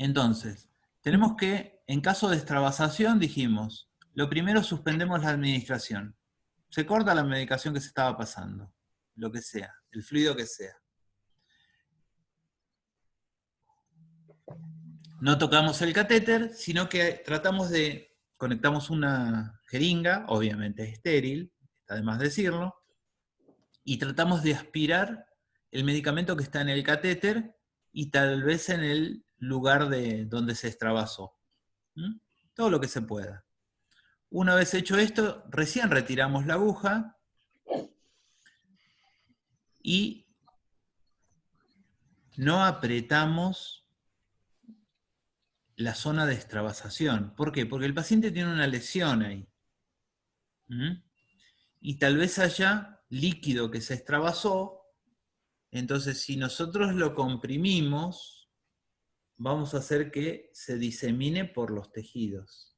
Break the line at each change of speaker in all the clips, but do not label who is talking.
Entonces, tenemos que, en caso de extravasación, dijimos, lo primero suspendemos la administración. Se corta la medicación que se estaba pasando, lo que sea, el fluido que sea. No tocamos el catéter, sino que conectamos una jeringa, obviamente estéril, está de más decirlo, y tratamos de aspirar el medicamento que está en el catéter y tal vez en el lugar donde se extravasó. Todo lo que se pueda. Una vez hecho esto, recién retiramos la aguja y no apretamos la zona de extravasación. ¿Por qué? Porque el paciente tiene una lesión ahí. Y tal vez haya líquido que se extravasó, entonces si nosotros lo comprimimos, vamos a hacer que se disemine por los tejidos.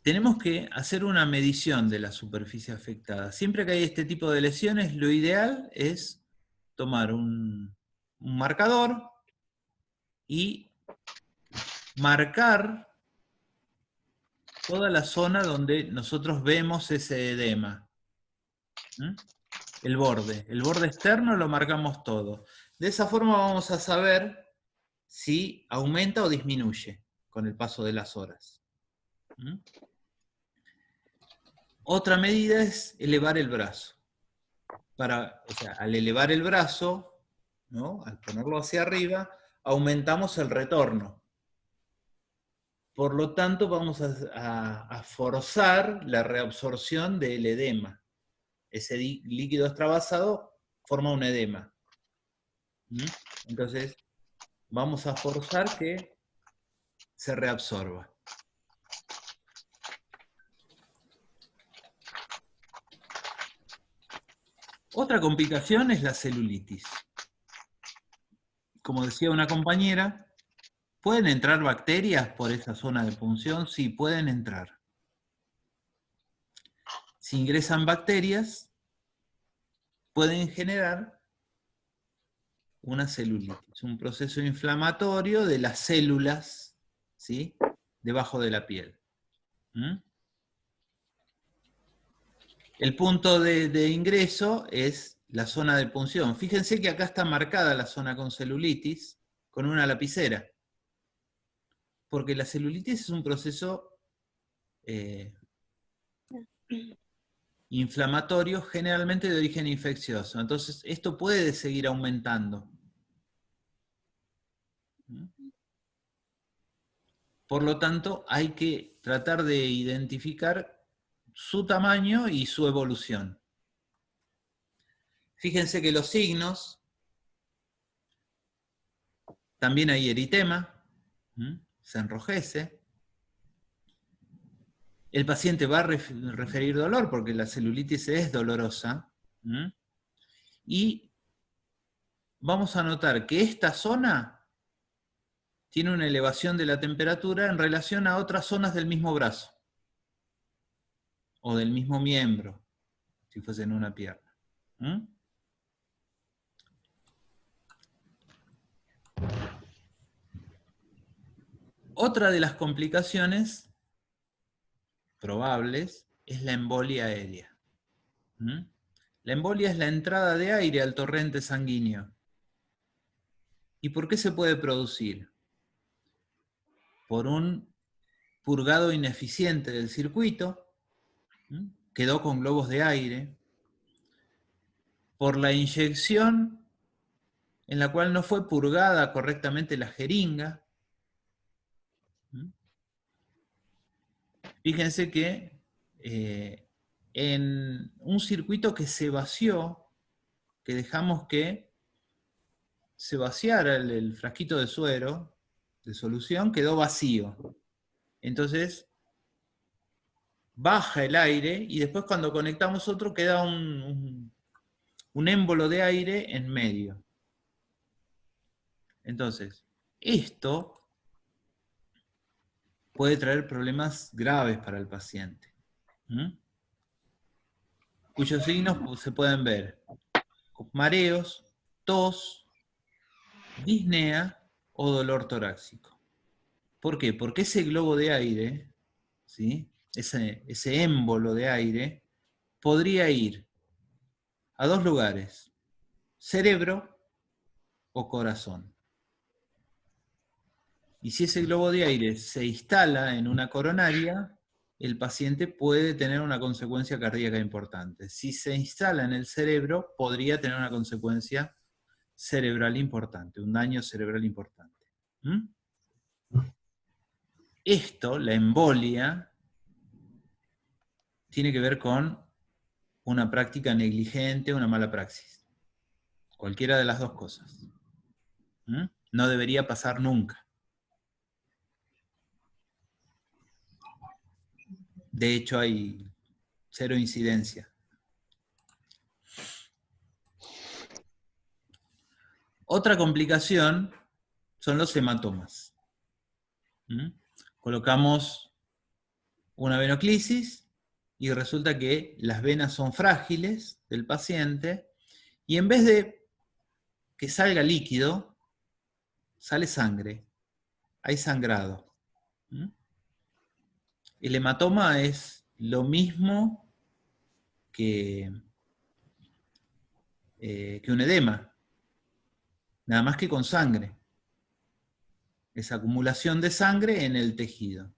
Tenemos que hacer una medición de la superficie afectada. Siempre que hay este tipo de lesiones, lo ideal es tomar un marcador y marcar toda la zona donde nosotros vemos ese edema. El borde externo lo marcamos todo. De esa forma vamos a saber si aumenta o disminuye con el paso de las horas. Otra medida es elevar el brazo. Al elevar el brazo, ¿no? Al ponerlo hacia arriba, aumentamos el retorno. Por lo tanto, vamos a forzar la reabsorción del edema. Ese líquido extravasado forma un edema. Entonces, vamos a forzar que se reabsorba. Otra complicación es la celulitis. Como decía una compañera, ¿pueden entrar bacterias por esa zona de punción? Sí, pueden entrar. Si ingresan bacterias, pueden generar una celulitis, un proceso inflamatorio de las células, ¿sí?, debajo de la piel. El punto de ingreso es la zona de punción. Fíjense que acá está marcada la zona con celulitis con una lapicera. Porque la celulitis es un proceso inflamatorio, generalmente de origen infeccioso. Entonces, esto puede seguir aumentando. Por lo tanto, hay que tratar de identificar su tamaño y su evolución. Fíjense que los signos, también hay eritema, se enrojece. El paciente va a referir dolor porque la celulitis es dolorosa. Y vamos a notar que esta zona tiene una elevación de la temperatura en relación a otras zonas del mismo brazo. O del mismo miembro, si fuese en una pierna. Otra de las complicaciones probables es la embolia aérea. La embolia es la entrada de aire al torrente sanguíneo. ¿Y por qué se puede producir? Por un purgado ineficiente del circuito, quedó con globos de aire, por la inyección en la cual no fue purgada correctamente la jeringa. Fíjense que en un circuito que se vació, que dejamos que se vaciara el frasquito de suero, de solución, quedó vacío. Entonces, baja el aire y después cuando conectamos otro queda un émbolo de aire en medio. Entonces, esto puede traer problemas graves para el paciente, cuyos signos se pueden ver: mareos, tos, disnea o dolor torácico. ¿Por qué? Porque ese globo de aire, ¿sí? ese émbolo de aire, podría ir a dos lugares, cerebro o corazón. Y si ese globo de aire se instala en una coronaria, el paciente puede tener una consecuencia cardíaca importante. Si se instala en el cerebro, podría tener una consecuencia cerebral importante, un daño cerebral importante. ¿Mm? Esto, la embolia, tiene que ver con una práctica negligente, una mala praxis. Cualquiera de las dos cosas. ¿Mm? No debería pasar nunca. De hecho, hay 0 incidencia. Otra complicación son los hematomas. ¿Mm? Colocamos una venoclisis y resulta que las venas son frágiles del paciente y en vez de que salga líquido, sale sangre. Hay sangrado. ¿Mm? El hematoma es lo mismo que un edema, nada más que con sangre. Es acumulación de sangre en el tejido.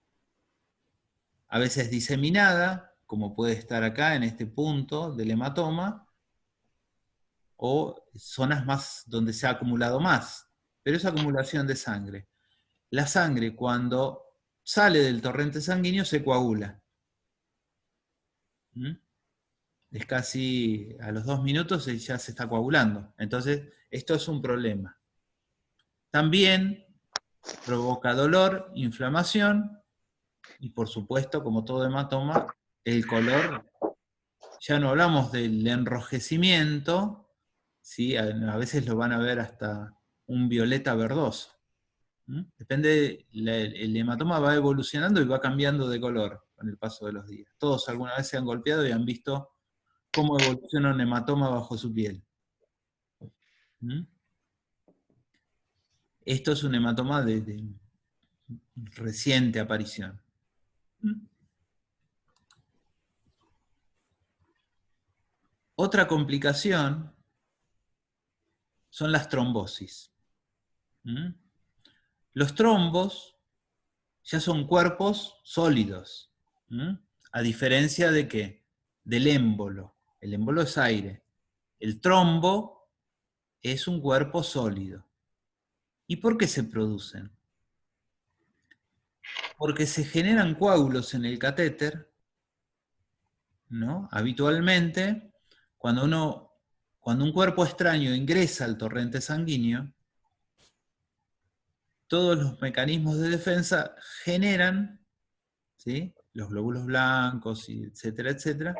A veces diseminada, como puede estar acá en este punto del hematoma, o zonas más donde se ha acumulado más, pero es acumulación de sangre. La sangre cuando sale del torrente sanguíneo se coagula. ¿Mm? Es casi a los 2 minutos ya se está coagulando. Entonces, esto es un problema. También provoca dolor, inflamación y por supuesto, como todo hematoma, el color, ya no hablamos del enrojecimiento, ¿sí? A veces lo van a ver hasta un violeta verdoso. ¿Mm? Depende, el hematoma va evolucionando y va cambiando de color con el paso de los días. Todos alguna vez se han golpeado y han visto cómo evoluciona un hematoma bajo su piel. ¿Mm? Esto es un hematoma de reciente aparición. ¿Mm? Otra complicación son las trombosis. ¿Mm? Los trombos ya son cuerpos sólidos. ¿Mm? A diferencia de qué? Del émbolo. El émbolo es aire. El trombo es un cuerpo sólido. ¿Y por qué se producen? Porque se generan coágulos en el catéter, ¿no? Habitualmente, cuando un cuerpo extraño ingresa al torrente sanguíneo, todos los mecanismos de defensa generan, ¿sí? Los glóbulos blancos, etcétera, etcétera,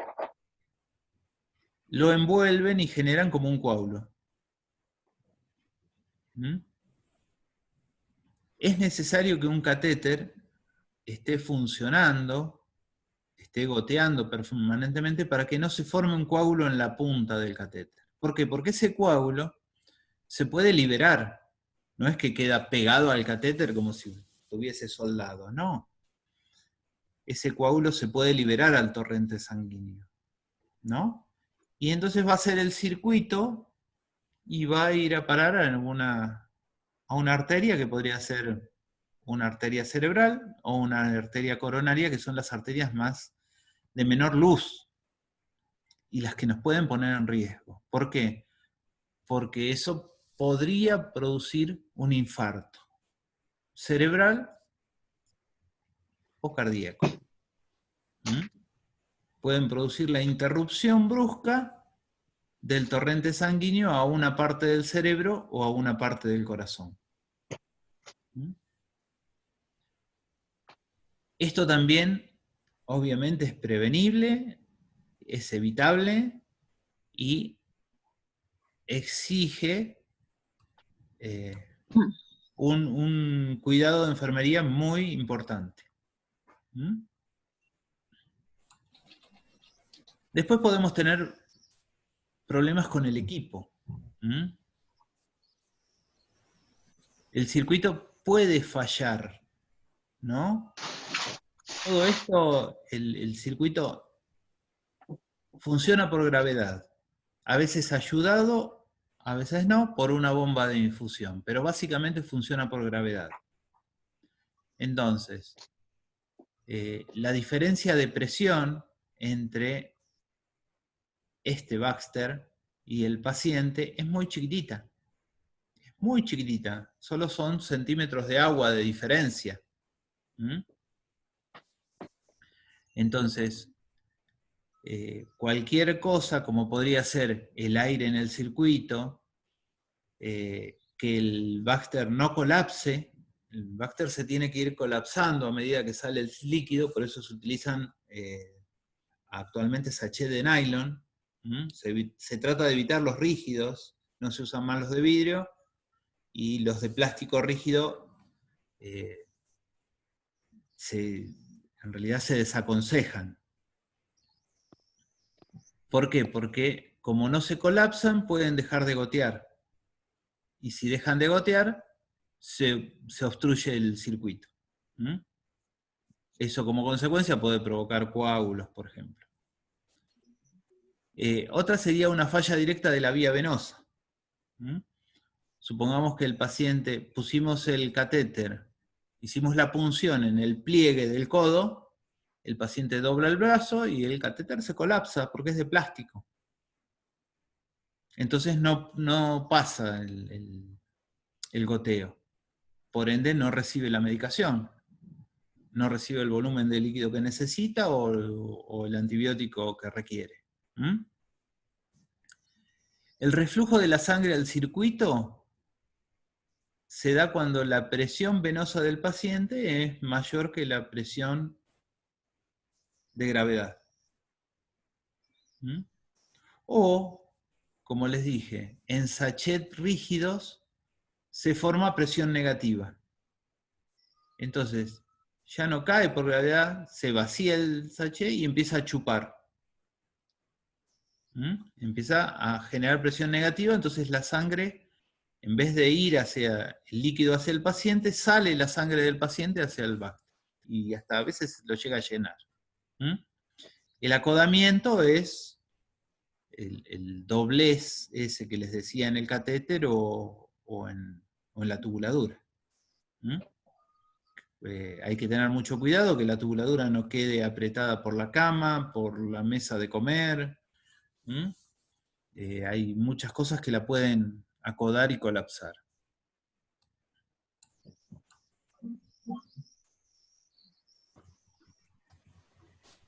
lo envuelven y generan como un coágulo. ¿Mm? Es necesario que un catéter esté funcionando, esté goteando permanentemente para que no se forme un coágulo en la punta del catéter. ¿Por qué? Porque ese coágulo se puede liberar. No es que queda pegado al catéter como si estuviese soldado, no. Ese coágulo se puede liberar al torrente sanguíneo, ¿no? Y entonces va a ser el circuito y va a ir a parar a una arteria que podría ser una arteria cerebral o una arteria coronaria, que son las arterias más de menor luz y las que nos pueden poner en riesgo. ¿Por qué? Porque eso podría producir un infarto cerebral o cardíaco. ¿Mm? Pueden producir la interrupción brusca del torrente sanguíneo a una parte del cerebro o a una parte del corazón. ¿Mm? Esto también, obviamente, es prevenible, es evitable y exige un cuidado de enfermería muy importante. ¿Mm? Después podemos tener problemas con el equipo. ¿Mm? el circuito puede fallar, ¿no? Todo esto, el circuito funciona por gravedad. A veces ayudado, a veces no, por una bomba de infusión, pero básicamente funciona por gravedad. Entonces, la diferencia de presión entre este Baxter y el paciente es muy chiquitita. Es muy chiquitita. Solo son centímetros de agua de diferencia. ¿Mm? Entonces, cualquier cosa, como podría ser el aire en el circuito, que el Baxter no colapse, el Baxter se tiene que ir colapsando a medida que sale el líquido, por eso se utilizan actualmente sachet de nylon. Se trata de evitar los rígidos, no se usan más los de vidrio, y los de plástico rígido en realidad se desaconsejan. ¿Por qué? Porque como no se colapsan, pueden dejar de gotear. Y si dejan de gotear, se obstruye el circuito. Eso como consecuencia puede provocar coágulos, por ejemplo. Otra sería una falla directa de la vía venosa. Supongamos que el paciente, pusimos el catéter, hicimos la punción en el pliegue del codo, el paciente dobla el brazo y el catéter se colapsa porque es de plástico. Entonces no pasa el goteo. Por ende no recibe la medicación. No recibe el volumen de líquido que necesita o el antibiótico que requiere. El reflujo de la sangre al circuito se da cuando la presión venosa del paciente es mayor que la presión de gravedad. O, como les dije, en sachet rígidos se forma presión negativa. Entonces, ya no cae por gravedad, se vacía el sachet y empieza a chupar. Empieza a generar presión negativa, entonces la sangre, en vez de ir hacia el líquido hacia el paciente, sale la sangre del paciente hacia el Baxter. Y hasta a veces lo llega a llenar. El acodamiento es el doblez ese que les decía en el catéter o en la tubuladura. Hay que tener mucho cuidado que la tubuladura no quede apretada por la cama, por la mesa de comer. Hay muchas cosas que la pueden acodar y colapsar.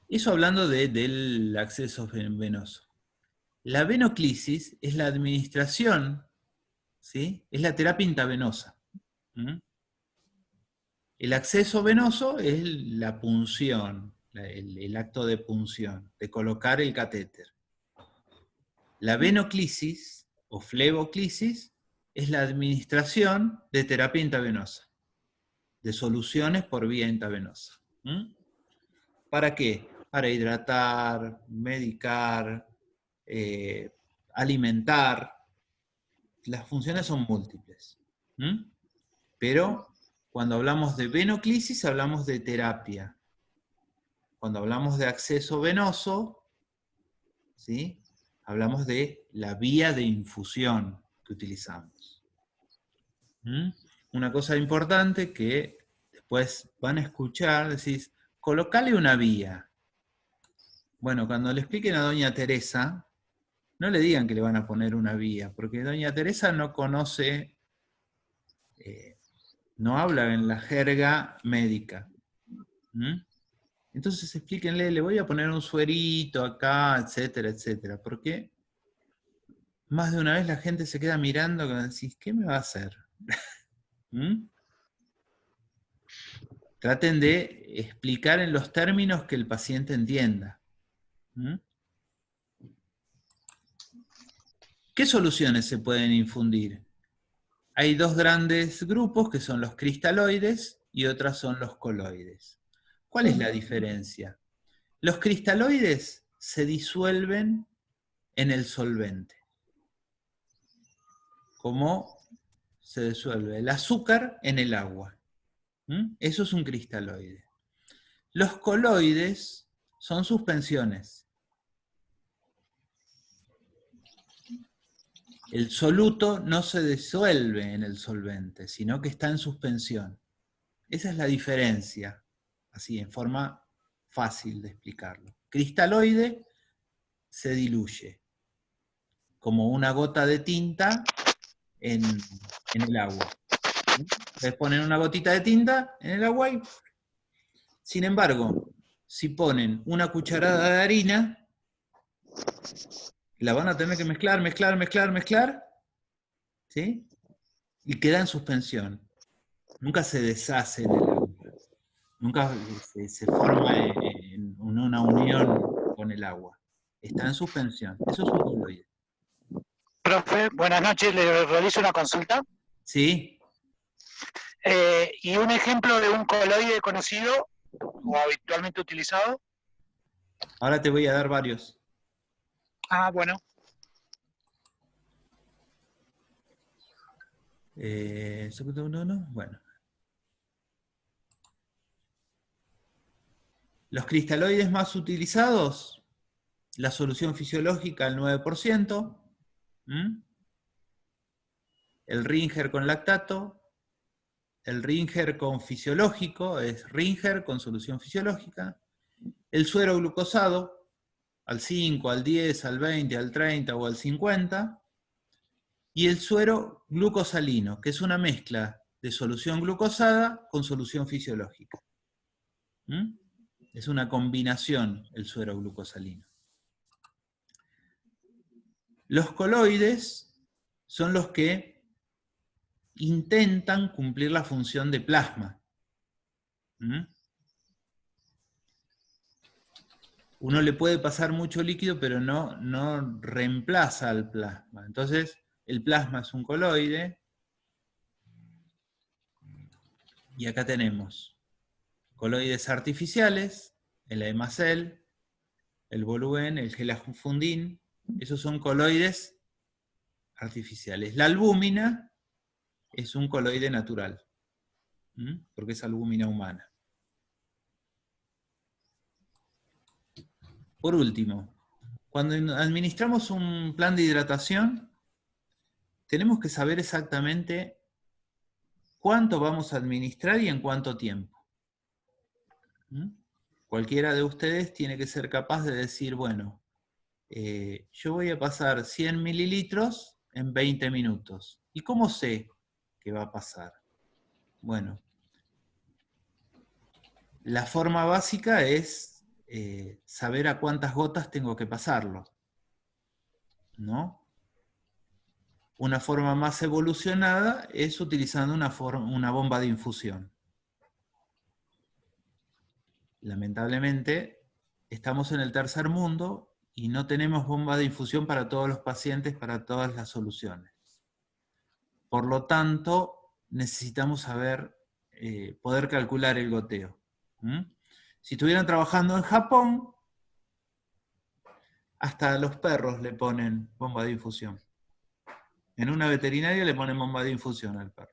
Eso hablando del acceso venoso. La venoclisis es la administración, ¿sí? Es la terapia intravenosa. El acceso venoso es la punción, el acto de punción, de colocar el catéter. La venoclisis o fleboclisis es la administración de terapia intravenosa, de soluciones por vía intravenosa. ¿Para qué? Para hidratar, medicar, alimentar. Las funciones son múltiples. Pero cuando hablamos de venoclisis hablamos de terapia. Cuando hablamos de acceso venoso, ¿sí? Hablamos de la vía de infusión que utilizamos. Una cosa importante que después van a escuchar, decís, colocale una vía. Bueno, cuando le expliquen a doña Teresa, no le digan que le van a poner una vía, porque doña Teresa no conoce, no habla en la jerga médica. Entonces explíquenle, le voy a poner un suerito acá, etcétera, etcétera. Porque más de una vez la gente se queda mirando y decís, ¿qué me va a hacer? Traten de explicar en los términos que el paciente entienda. ¿Qué soluciones se pueden infundir? Hay dos grandes grupos que son los cristaloides y otras son los coloides. ¿Cuál es la diferencia? Los cristaloides se disuelven en el solvente, como se disuelve el azúcar en el agua. Eso es un cristaloide. Los coloides son suspensiones. El soluto no se disuelve en el solvente, sino que está en suspensión. Esa es la diferencia, así en forma fácil de explicarlo. Cristaloide se diluye, como una gota de tinta en el agua. Les ponen una gotita de tinta en el agua y... Sin embargo, si ponen una cucharada de harina, la van a tener que mezclar, mezclar, mezclar, mezclar, ¿sí? Y queda en suspensión. Nunca se deshace en el agua. Nunca se forma en una unión con el agua. Está en suspensión. Eso es un coloide.
Profe, buenas noches, le realizo una consulta.
¿Sí?
¿Y un ejemplo de un coloide conocido o habitualmente utilizado?
Ahora te voy a dar varios.
Ah, bueno.
Bueno. Los cristaloides más utilizados, la solución fisiológica al 9%, el Ringer con lactato, el Ringer con fisiológico, es Ringer con solución fisiológica, el suero glucosado, al 5, al 10, al 20, al 30 o al 50, y el suero glucosalino, que es una mezcla de solución glucosada con solución fisiológica. Es una combinación el suero glucosalino. Los coloides son los que intentan cumplir la función de plasma. Uno le puede pasar mucho líquido, pero no reemplaza al plasma. Entonces, el plasma es un coloide. Y acá tenemos coloides artificiales, el hemacel, el boluen, el gelafundin. Esos son coloides artificiales. La albúmina es un coloide natural, porque es albúmina humana. Por último, cuando administramos un plan de hidratación, tenemos que saber exactamente cuánto vamos a administrar y en cuánto tiempo. Cualquiera de ustedes tiene que ser capaz de decir, bueno, yo voy a pasar 100 mililitros en 20 minutos. ¿Y cómo sé que va a pasar? Bueno, la forma básica es saber a cuántas gotas tengo que pasarlo, ¿no? Una forma más evolucionada es utilizando una bomba de infusión. Lamentablemente, estamos en el tercer mundo y no tenemos bomba de infusión para todos los pacientes, para todas las soluciones. Por lo tanto, necesitamos saber, poder calcular el goteo. Si estuvieran trabajando en Japón, hasta a los perros le ponen bomba de infusión. En una veterinaria le ponen bomba de infusión al perro.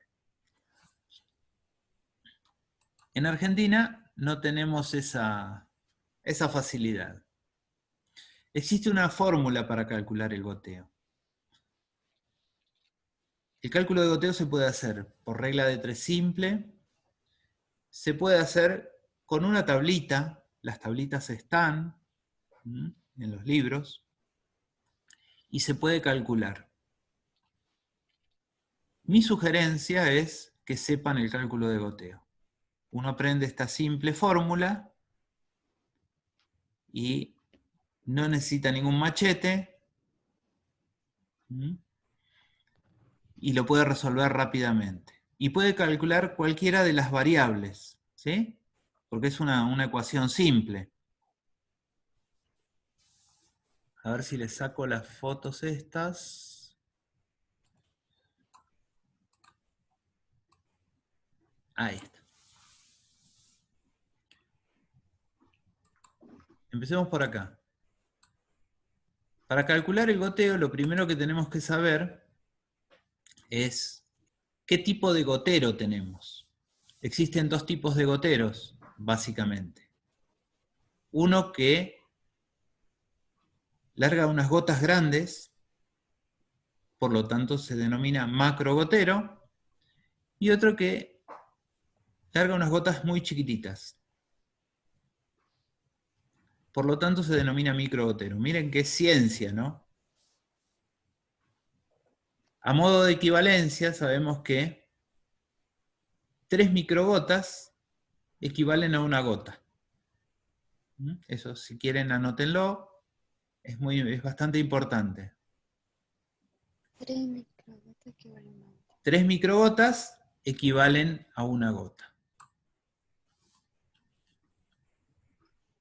En Argentina no tenemos esa facilidad. Existe una fórmula para calcular el goteo. El cálculo de goteo se puede hacer por regla de 3 simple, se puede hacer con una tablita, las tablitas están en los libros, y se puede calcular. Mi sugerencia es que sepan el cálculo de goteo. Uno aprende esta simple fórmula y no necesita ningún machete y lo puede resolver rápidamente. Y puede calcular cualquiera de las variables, ¿sí? Porque es una ecuación simple. A ver si le saco las fotos estas. Ahí está. Empecemos por acá. Para calcular el goteo, lo primero que tenemos que saber es ¿qué tipo de gotero tenemos? Existen dos tipos de goteros, básicamente. Uno que larga unas gotas grandes, por lo tanto se denomina macrogotero, y otro que larga unas gotas muy chiquititas. Por lo tanto se denomina microgotero. Miren qué ciencia, ¿no? A modo de equivalencia, sabemos que 3 microgotas equivalen a una gota. Eso, si quieren, anótenlo. Es bastante importante.
3 microgotas equivalen a
3 microgotas equivalen a una gota.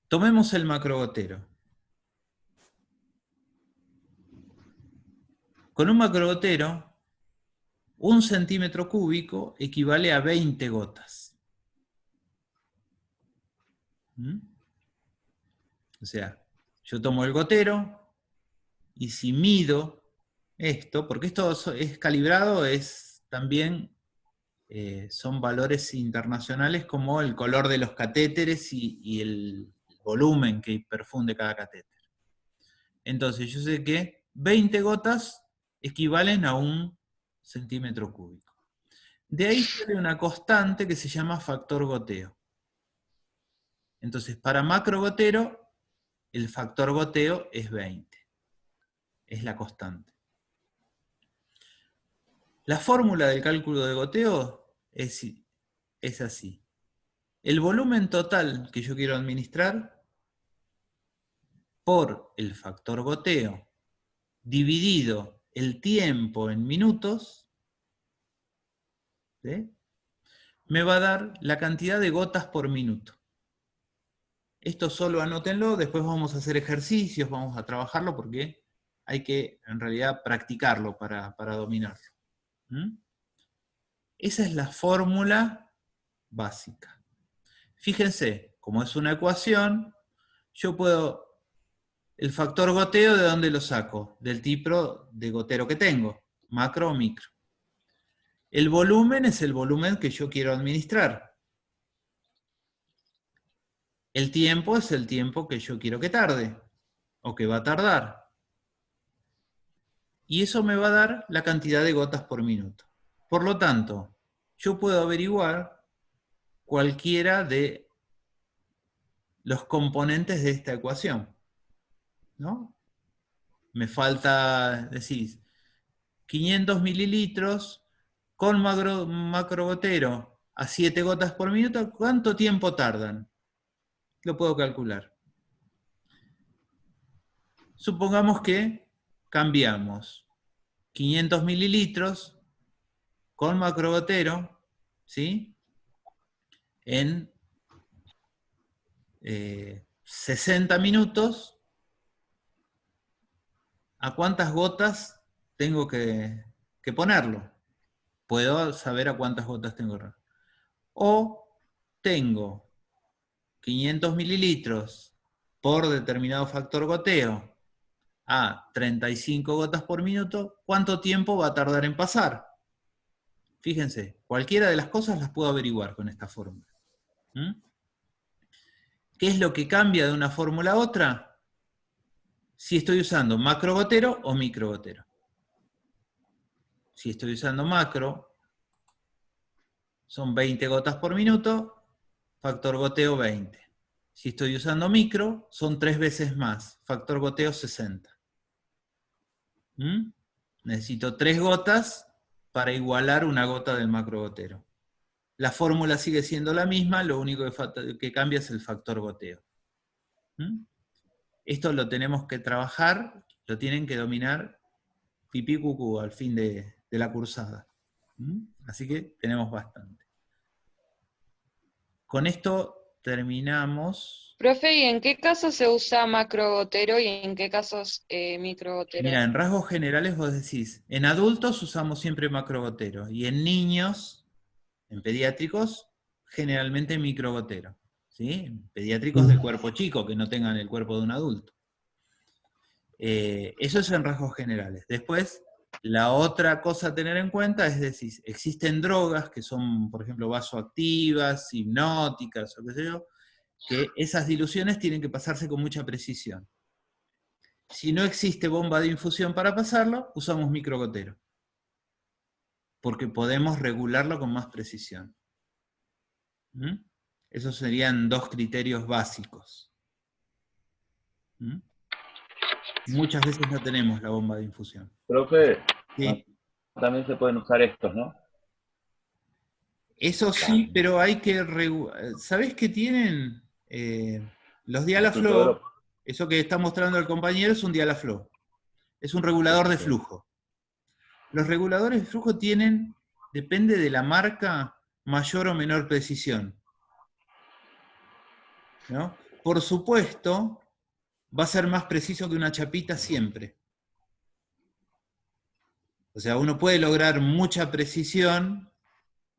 Tomemos el macrogotero. Con un macrogotero, 1 centímetro cúbico equivale a 20 gotas. O sea, yo tomo el gotero y si mido esto, porque esto es calibrado, también son valores internacionales como el color de los catéteres y el volumen que perfunde cada catéter. Entonces yo sé que 20 gotas equivalen a 1 centímetro cúbico. De ahí sale una constante que se llama factor goteo. Entonces, para macrogotero, el factor goteo es 20. Es la constante. La fórmula del cálculo de goteo es así. El volumen total que yo quiero administrar por el factor goteo dividido el tiempo en minutos, ¿sí?, me va a dar la cantidad de gotas por minuto. Esto solo anótenlo, después vamos a hacer ejercicios, vamos a trabajarlo porque hay que, en realidad, practicarlo para dominarlo. Esa es la fórmula básica. Fíjense, como es una ecuación, yo puedo, el factor goteo, ¿de dónde lo saco? Del tipo de gotero que tengo, macro o micro. El volumen es el volumen que yo quiero administrar. El tiempo es el tiempo que yo quiero que tarde, o que va a tardar. Y eso me va a dar la cantidad de gotas por minuto. Por lo tanto, yo puedo averiguar cualquiera de los componentes de esta ecuación, ¿no? Me falta, decís, 500 mililitros con macrogotero a 7 gotas por minuto, ¿cuánto tiempo tardan? Lo puedo calcular. Supongamos que cambiamos 500 mililitros con macrogotero, ¿sí?, en 60 minutos. ¿A cuántas gotas tengo que ponerlo? Puedo saber a cuántas gotas tengo que ponerlo. O tengo 500 mililitros por determinado factor goteo a 35 gotas por minuto, ¿cuánto tiempo va a tardar en pasar? Fíjense, cualquiera de las cosas las puedo averiguar con esta fórmula. ¿Qué es lo que cambia de una fórmula a otra? Si estoy usando macrogotero o microgotero. Si estoy usando macro, son 20 gotas por minuto, factor goteo 20. Si estoy usando micro, son 3 veces más, factor goteo 60. Necesito 3 gotas para igualar una gota del macrogotero. La fórmula sigue siendo la misma, lo único que cambia es el factor goteo. Esto lo tenemos que trabajar, lo tienen que dominar pipí cucú al fin de la cursada. Así que tenemos bastante. Con esto terminamos.
Profe, ¿y en qué casos se usa macrogotero y en qué casos microgotero?
Mira, en rasgos generales vos decís, en adultos usamos siempre macrogotero, y en niños, en pediátricos, generalmente microgotero. ¿Sí? Pediátricos de cuerpo chico, que no tengan el cuerpo de un adulto. Eso es en rasgos generales. Después, La otra cosa a tener en cuenta es decir, existen drogas que son, por ejemplo, vasoactivas, hipnóticas, o qué sé yo, que esas diluciones tienen que pasarse con mucha precisión. Si no existe bomba de infusión para pasarlo, usamos microgotero, porque podemos regularlo con más precisión. ¿Mm? Esos serían dos criterios básicos. ¿Mm? Muchas veces no tenemos la bomba de infusión.
Profe,
Sí.
también se pueden usar estos, ¿no?
Eso sí, pero hay que... ¿Sabés qué tienen? Los Dialaflow, eso que está mostrando el compañero es un Dialaflow. Es un regulador de flujo. Los reguladores de flujo tienen, depende de la marca, mayor o menor precisión, ¿no? Por supuesto, va a ser más preciso que una chapita siempre. O sea, uno puede lograr mucha precisión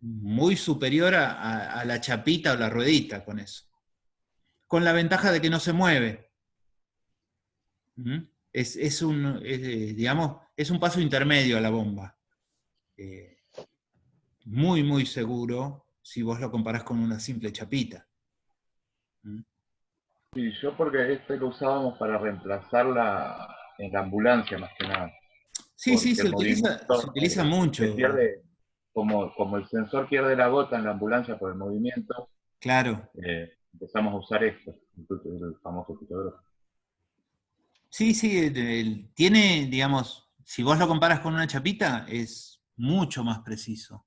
muy superior a la chapita o la ruedita con eso. Con la ventaja de que no se mueve. Digamos, es un paso intermedio a la bomba. Muy, muy seguro si vos lo comparás con una simple chapita.
Sí, yo porque este lo usábamos para reemplazarla en la ambulancia más que nada.
Sí, sí,
Porque
se
el
utiliza
movimiento
mucho.
se pierde, como el sensor pierde la gota en la ambulancia por el movimiento,
Claro.
empezamos a usar esto, el famoso fotógrafo.
Sí, sí, tiene, digamos, si vos lo comparas con una chapita, es mucho más preciso.